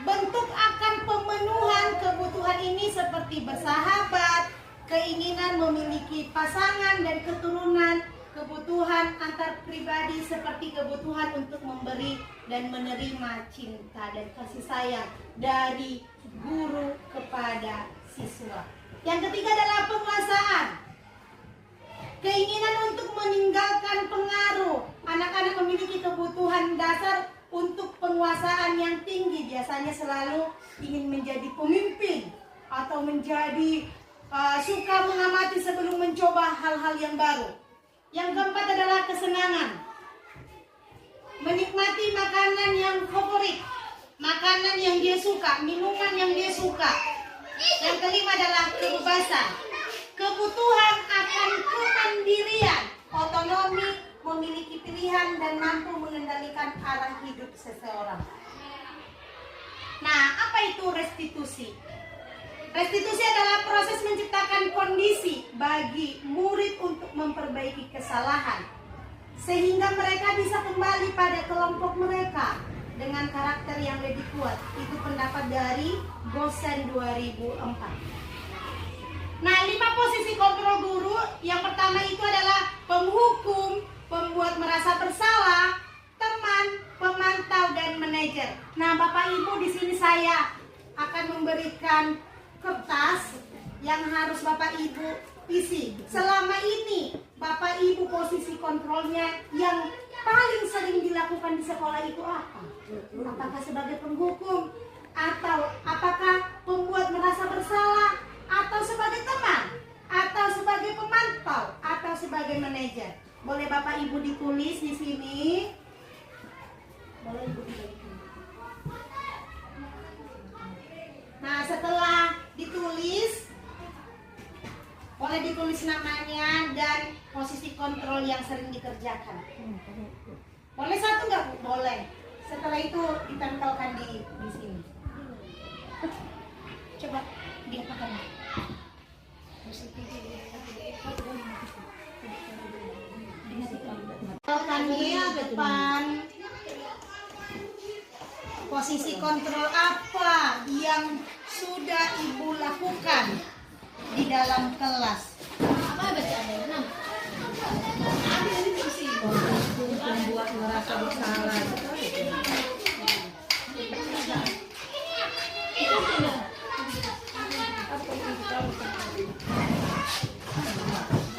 Bentuk akan pemenuhan kebutuhan ini seperti bersahabat, keinginan memiliki pasangan dan keturunan, kebutuhan antar pribadi seperti kebutuhan untuk memberi dan menerima cinta dan kasih sayang dari guru kepada siswa. Yang ketiga adalah penguasaan. Keinginan untuk meninggalkan pengaruh. Anak-anak memiliki kebutuhan dasar untuk penguasaan yang tinggi, biasanya selalu ingin menjadi pemimpin atau menjadi suka mengamati sebelum mencoba hal-hal yang baru. Yang keempat adalah kesenangan. Menikmati makanan yang favorit, makanan yang dia suka, minuman yang dia suka. Yang kelima adalah kebebasan. Kebutuhan akan kemandirian, otonomi, memiliki pilihan dan mampu mengendalikan arah hidup seseorang. Nah, apa itu restitusi? Restitusi adalah proses menciptakan kondisi bagi murid untuk memperbaiki kesalahan, sehingga mereka bisa kembali pada kelompok mereka dengan karakter yang lebih kuat. Itu pendapat dari Gosen 2004. Nah, 5 posisi kontrol guru. Yang pertama itu adalah penghukum, pembuat merasa bersalah, teman, pemantau, dan manajer. Nah, Bapak Ibu, di sini saya akan memberikan kertas yang harus Bapak Ibu isi. Selama ini Bapak Ibu posisi kontrolnya yang paling sering dilakukan di sekolah itu apa? Apakah sebagai penghukum, atau apakah pembuat merasa bersalah, atau sebagai teman, atau sebagai pemantau, atau sebagai manajer? Boleh Bapak Ibu ditulis di sini. Boleh Ibu ditulis. Nah, setelah ditulis, boleh ditulis namanya dan posisi kontrol yang sering dikerjakan. Boleh satu nggak Bu? Boleh. Setelah itu ditempelkan di sini. Coba diapakan? Tempelkan di depan. Posisi kontrol apa yang sudah Ibu lakukan di dalam kelas? Apa bacaannya? Membuat merasa bersalah.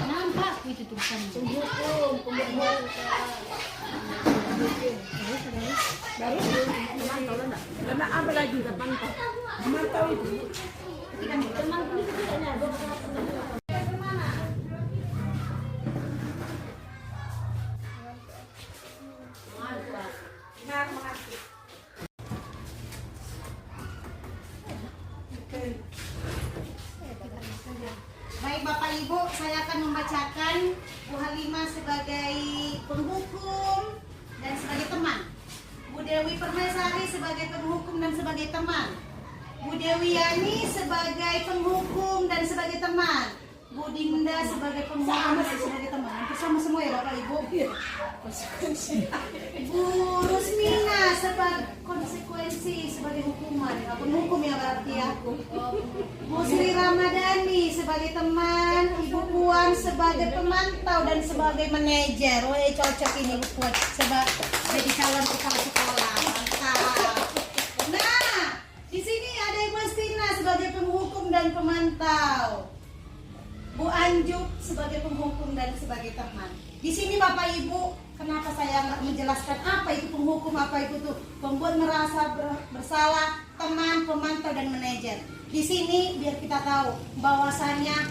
Nampak itu tulisan. Baru memantau enggak? Karena apa lagi memantau? Memantau itu. Teman ini tidaknya. sebagai penghukum dan sebagai teman. Bu Dewi Permaisari sebagai penghukum dan sebagai teman. Bu Dewi Yani sebagai penghukum dan sebagai teman. Bu Dinda sebagai penghukum dan sebagai teman. Hampir sama semua ya Bapak Ibu. Bu Rusmina sebagai konsekuensi sebagai hukuman. Penghukum ya berarti ya. Bu Sri Ramadhani sebagai teman. Ibu Puan sebagai pemantau dan sebagai manajer. Oh cocok ini Bu Puan jadi calon kepala sekolah. Mantap. Nah, di sini ada Ibu Astina sebagai penghukum dan pemantau. Bu Anjuk sebagai penghukum dan sebagai teman. Di sini Bapak Ibu, kenapa saya nggak menjelaskan apa itu penghukum, apa itu tuh pembuat merasa bersalah, teman, pemantau dan manajer. Di sini biar kita tahu bahwasanya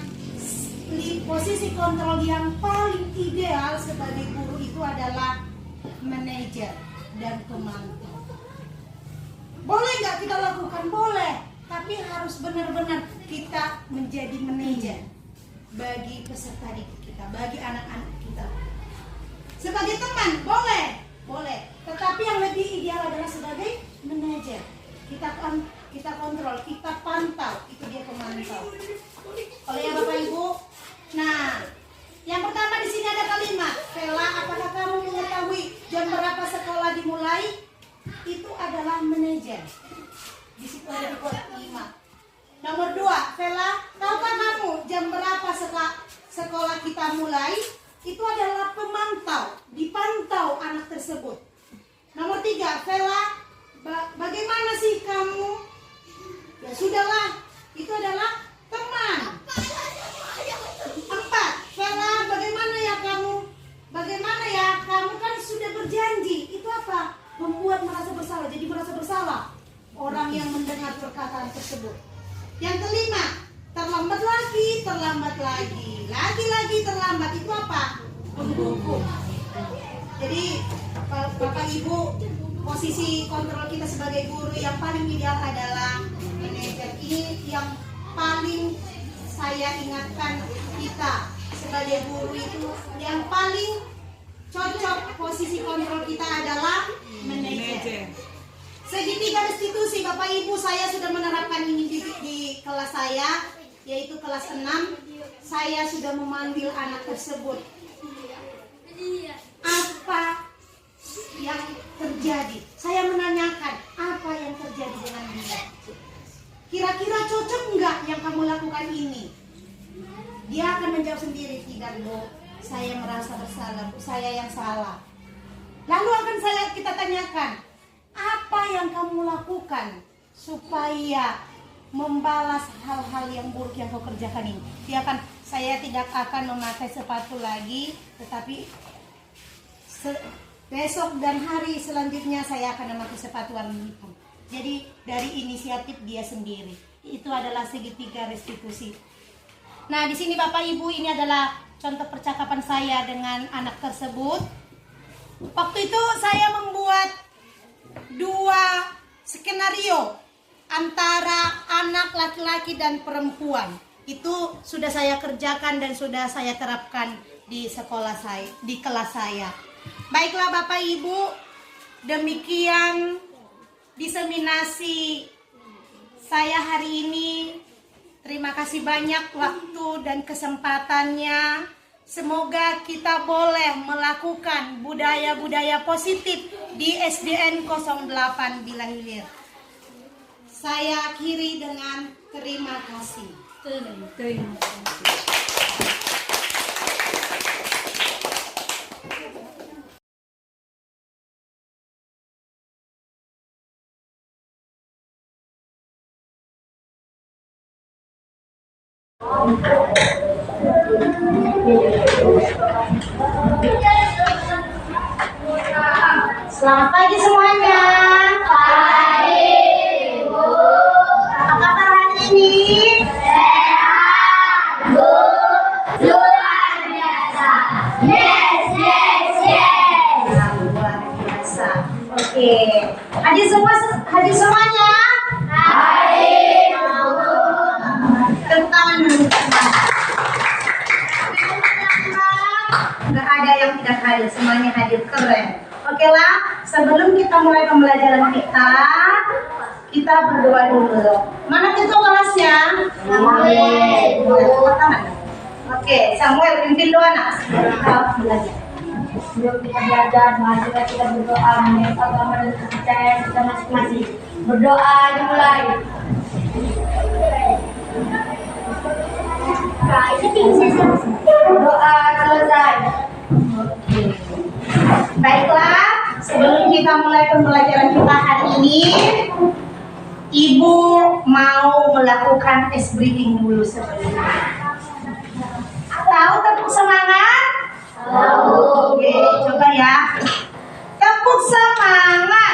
posisi kontrol yang paling ideal sebagai guru itu adalah manajer dan pemantau. Boleh nggak kita lakukan? Boleh, tapi harus benar-benar kita menjadi manajer bagi peserta didik kita, bagi anak-anak kita. Sebagai teman boleh, tetapi yang lebih ideal adalah sebagai manajer. Kita kontrol, kita pantau, itu dia pemantau. Oleh ya Bapak Ibu. Nah, yang pertama di sini ada kalimat, Vela, apakah kamu mengetahui jam berapa sekolah dimulai? Itu adalah manajer. Di situ ada kalimat. Nomor 2, Vela, tahukah kamu jam berapa sekolah kita mulai? Itu adalah pemantau, dipantau anak tersebut. Nomor 3, Vela, bagaimana sih kamu? Ya sudahlah, itu adalah teman. 4, Vela, bagaimana ya kamu? Bagaimana ya kamu kan sudah berjanji? Itu apa? Membuat merasa bersalah, jadi merasa bersalah orang yang mendengar perkataan tersebut. Yang kelima, terlambat lagi, lagi terlambat, itu apa? Penghukum. Jadi Bapak Ibu, posisi kontrol kita sebagai guru yang paling ideal adalah manajer. Ini yang paling saya ingatkan kita sebagai guru itu, yang paling cocok posisi kontrol kita adalah manajer. Segitiga restitusi, Bapak Ibu, saya sudah menerapkan ini di kelas saya, yaitu kelas 6. Saya sudah memanggil anak tersebut. Apa yang terjadi? Saya menanyakan, apa yang terjadi dengan dia? Kira-kira cocok enggak yang kamu lakukan ini? Dia akan menjawab sendiri, tidak Bu, saya merasa bersalah, Bu, saya yang salah. Lalu akan kita tanyakan, apa yang kamu lakukan supaya membalas hal-hal yang buruk yang kau kerjakan ini? Dia akan, saya tidak akan memakai sepatu lagi, tetapi besok dan hari selanjutnya saya akan memakai sepatu warna hitam. Jadi dari inisiatif dia sendiri. Itu adalah segitiga restitusi. Nah, di sini Bapak Ibu, ini adalah contoh percakapan saya dengan anak tersebut. Waktu itu saya membuat 2 skenario antara anak laki-laki dan perempuan. Itu sudah saya kerjakan dan sudah saya terapkan di sekolah saya, di kelas saya. Baiklah Bapak Ibu, demikian diseminasi saya hari ini. Terima kasih banyak waktu dan kesempatannya. Semoga kita boleh melakukan budaya-budaya positif di SDN 08 Bilah Hilir. Saya akhiri dengan terima kasih. Terima kasih. Selamat pagi semuanya. Pagi Ibu. Apa kabar hari ini? Sehat Bu. Luar biasa. Yes. Luar biasa. Oke. Hadir semuanya. Hadir Bu. Tepuk tangan dulu. Nggak ada yang kebanyakan hadir, semuanya hadir, keren. Oke lah, sebelum kita mulai pembelajaran kita berdoa dulu. Mana ketua kelasnya? Oke, Samuel pimpin doa nak. Kita belajar. Sebelum kita belajar, mari kita berdoa menurut agama dan kepercayaan kita masing-masing. Berdoa dimulai. Berdoa selesai. Baiklah, sebelum kita mulai pembelajaran kita hari ini, Ibu mau melakukan ice breathing dulu sebelumnya. Tahu tepuk semangat? Tahu. Oke, coba ya. Tepuk semangat.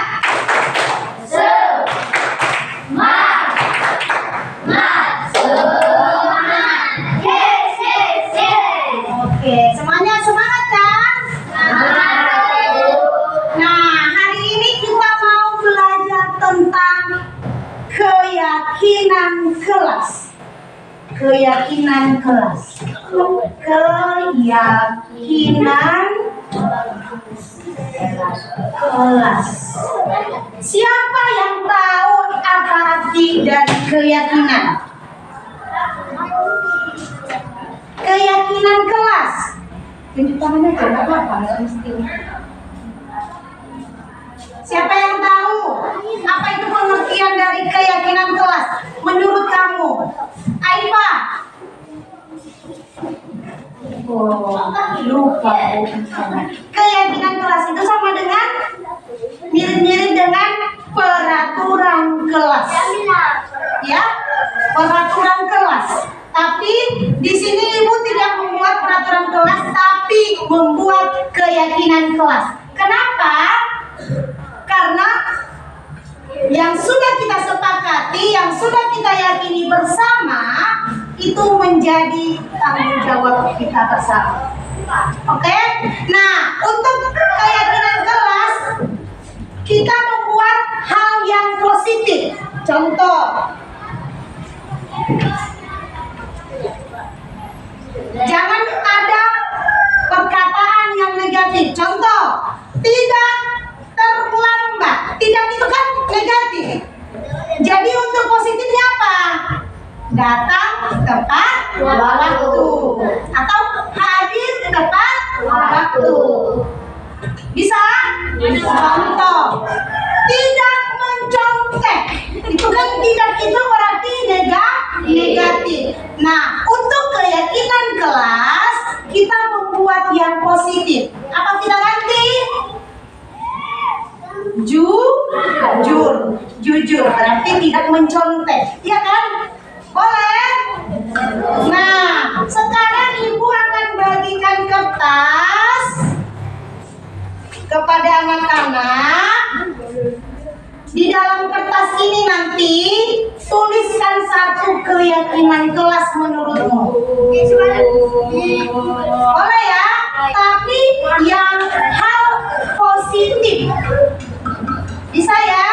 Oke, semuanya semangat kan? Nah, hari ini kita mau belajar tentang keyakinan kelas. Keyakinan kelas. Keyakinan kelas. Siapa yang tahu apa arti dari keyakinan? Keyakinan kelas. Tunjuk tangannya aja, nggak apa-apa, nggak mesti. Siapa yang tahu apa itu pengertian dari keyakinan kelas menurut kamu? Aifa? Oh, lupa. Keyakinan kelas itu sama dengan mirip-mirip dengan peraturan kelas. Ya, peraturan kelas. Tapi di sini Ibu tidak membuat peraturan kelas, tapi membuat keyakinan kelas. Kenapa? Karena yang sudah kita sepakati, yang sudah kita yakini bersama, itu menjadi tanggung jawab kita bersama. Oke? Nah, untuk keyakinan kelas, kita membuat hal yang positif. Contoh, jangan ada perkataan yang negatif. Contoh, tidak terlambat. Tidak itu kan negatif. Jadi untuk positifnya apa? Datang tepat waktu. Atau hadir tepat waktu. Bisa? Contoh, tidak mencontek. Itu kan tidak itu berarti negatif. Nah, untuk keyakinan kelas, kita membuat yang positif. Apa kita ganti? Jujur berarti tidak mencontek, ya kan? Boleh? Nah, sekarang Ibu akan bagikan kertas kepada anak-anak. Di dalam kertas ini nanti tuliskan satu keyakinan kelas menurutmu. Boleh ya? Tapi yang hal positif. Bisa ya?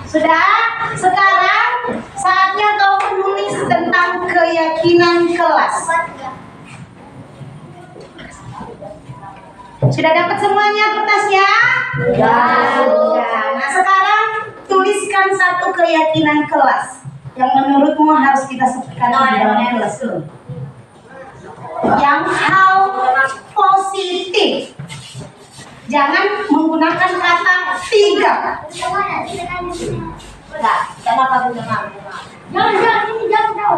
Sudah? Sekarang saatnya kau menulis tentang keyakinan kelas. Sudah dapat semuanya kertasnya? Sudah. Nah, sekarang tuliskan satu keyakinan kelas yang menurutmu harus kita sebutkan di dalam kelas dulu. Yang hal positif. Jangan menggunakan kata tidak. Enggak, jangan pakai Jangan, ini jangan.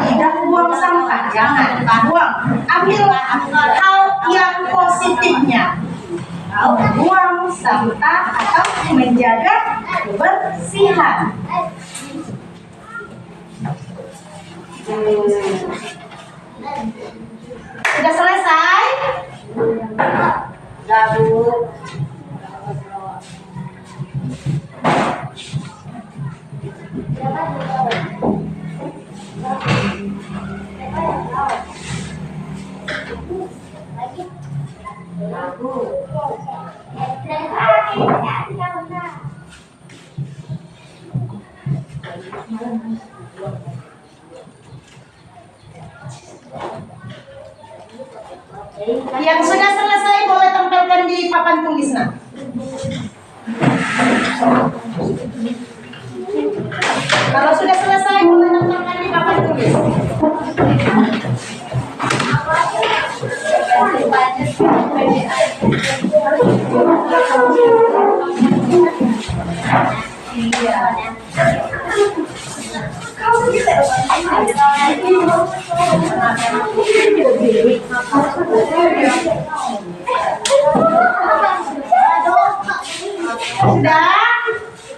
Tidak buang sampah, jangan buang. Ambil hal yang positifnya. Buang sampah atau menjaga kebersihan. Sudah selesai? Yang sudah selesai boleh tempelkan di papan tulisnya. Kalau sudah selesai boleh tempelkan di papan tulis.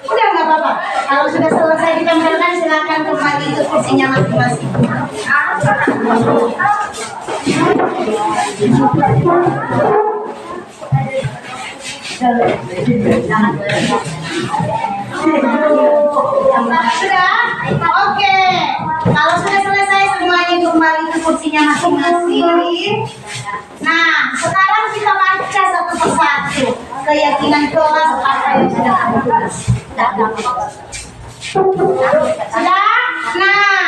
Udah nggak apa-apa. Kalau sudah selesai ditempelkan silakan kembali ke kursinya masing-masing. Sudah? Oke. Kalau sudah selesai semuanya kembali ke kursinya masing-masing. Nah, sekarang kita baca satu persatu keyakinan kelas apa yang sudah ada. Sudah? Nah,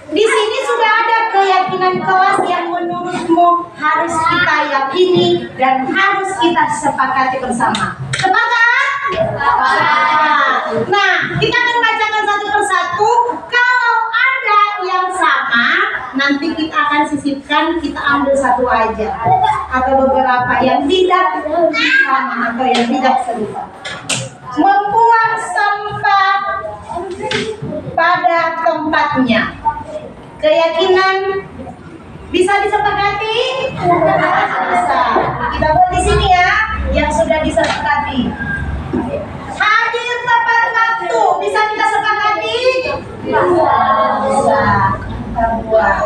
di sini sudah ada keyakinan kelas yang menurutmu harus kita yakini dan harus kita sepakati bersama. Sepakat? Sepakat. Nah, kita akan bacakan satu persatu. Kalau ada yang sama, nanti kita akan sisipkan, kita ambil satu aja. Atau beberapa yang tidak sama atau yang tidak serupa. Membuang sampah pada tempatnya. Keyakinan bisa disepakati? Bisa. Kita buat di sini ya, yang sudah disepakati. Hadir tepat waktu, bisa kita sepakati? Bisa. Kita buat.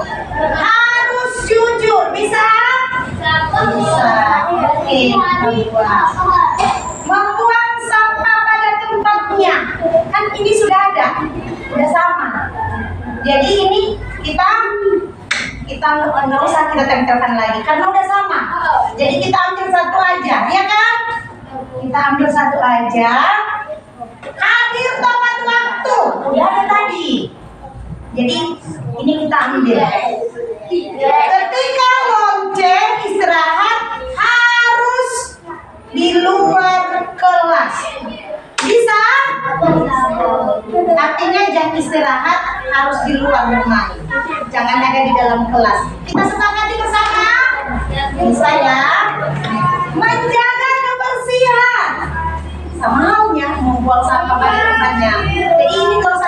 Harus jujur, bisa? Bisa. Oke, kita buat. Membuang sampah pada tempatnya, kan ini sudah ada, sudah sama. Jadi ini kita nggak usah kita tempelkan lagi karena udah sama. Jadi kita ambil satu aja, ya kan? Kita ambil satu aja. Hadir tepat waktu, udah ada tadi. Jadi ini kita ambil. Ketika lonceng istirahat harus di luar kelas. Bisa? Artinya jam istirahat harus di luar rumah. Jangan ada di dalam kelas. Kita sepakati bersama? Bisa ya? Menjaga kebersihan. Sama halnya membuang sampah pada tempatnya. Jadi ini kalau